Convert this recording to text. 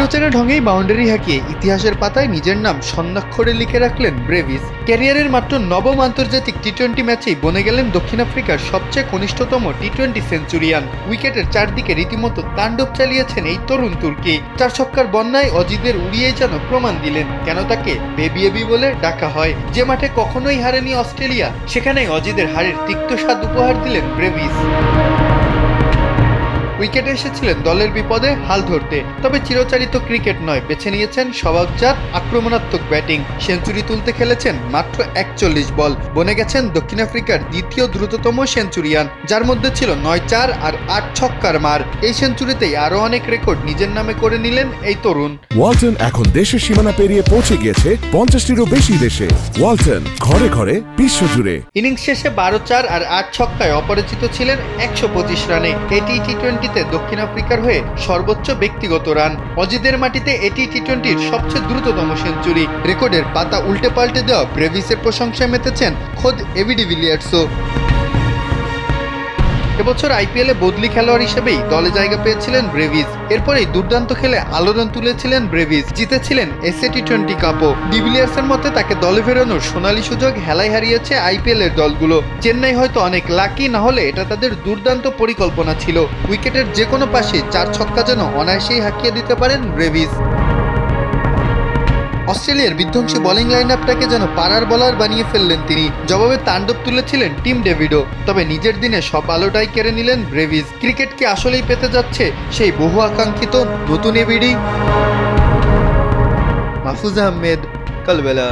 অচেনা ঢঙেই বাউন্ডারি হাঁকিয়ে ইতিহাসের পাতায় নিজের নাম স্বর্ণাক্ষরে লিখে রাখলেন ব্রেভিস। ক্যারিয়ারের মাত্র নবম আন্তর্জাতিক টি-20 ম্যাচেই বনে গেলেন দক্ষিণ আফ্রিকার সবচেয়ে কনিষ্ঠতম টি-20 সেঞ্চুরিয়ান। উইকেটের চারদিকে রীতিমতো তাণ্ডব চালিয়েছেন এই তরুণ তুর্কি। 4 ছক্কার বন্যায় অজিদের উড়িয়েই যেন প্রমাণ দিলেন কেন তাকে বেবি এবি বলে ডাকা হয়। যে মাঠে কখনোই হারেনি অস্ট্রেলিয়া, সেখানেই অজিদের হারের তিক্ত স্বাদ উপহার দিলেন ব্রেভিস। উইকেটে এসেছিলেন দলের বিপদে হাল ধরতে, তবে চিরচারিত ক্রিকেট নয়, বেছে নিয়েছেন স্বভাবজাত আক্রমণাত্মক ব্যাটিং। সেঞ্চুরি তুলতে খেলেছেন মাত্র 41 বল, বনে গেছেন দক্ষিণ আফ্রিকার দ্বিতীয় দ্রুততম সেঞ্চুরিয়ান, যার মধ্যে ছিল 9 4 আর 8 ছক্কার মার। এই সেঞ্চুরিতেই আরো অনেক রেকর্ড নিজের নামে করে নিলেন এই তরুণ। ওয়ালটন এখন দেশের সীমানা পেরিয়ে পৌঁছে গিয়েছে 50টিরও বেশি দেশে। ওয়ালটন, ঘরে ঘরে বিশ্বজুড়ে। ইনিংস শেষে 12 4 আর 8 ছক্কায় অপরাজিত ছিলেন 125 রানে। এটি টি-20 দক্ষিণ আফ্রিকার হয়ে সর্বোচ্চ ব্যক্তিগত রান। অজিদের মাটিতে এটি টি-20-র সবচেয়ে দ্রুততম সেঞ্চুরি। রেকর্ডের পাতা উল্টে পাল্টে দেওয়া ব্রেভিসের প্রশংসায় মেতেছেন খোদ এবি ডিভিলিয়ার্সও। এবছর আইপিএলে বদলি খেলোয়াড় হিসেবেই দলে জায়গা পেয়েছিলেন ব্রেভিস। এরপরেই দুর্দান্ত খেলে আলোড়ন তুলেছিলেন ব্রেভিস, জিতেছিলেন এসএ টি-20 কাপও। ডিভিলিয়ার্সের মতে তাকে দলে ফেরানোর সোনালী সুযোগ হেলায় হারিয়েছে আইপিএলের দলগুলো। চেন্নাই হয়তো অনেক লাকি, না হলে এটা তাদের দুর্দান্ত পরিকল্পনা ছিল। উইকেটের যে কোনো পাশে 4 ছক্কা যেন অনায়াসেই হাঁকিয়ে দিতে পারেন ব্রেভিস। অস্ট্রেলিয়ার বিধ্বংসী বোলিং লাইন আপটাকে যেন পাড়ার বলার বানিয়ে ফেললেন তিনি। জবাবে তাণ্ডব তুলেছিলেন টিম ডেভিডও, তবে নিজের দিনে সব আলোটাই কেড়ে নিলেন ব্রেভিস। ক্রিকেট কি আসলেই পেতে যাচ্ছে সেই বহু আকাঙ্ক্ষিত নতুন এবিডি? মাহফুজ আহমেদ, কালবেলা।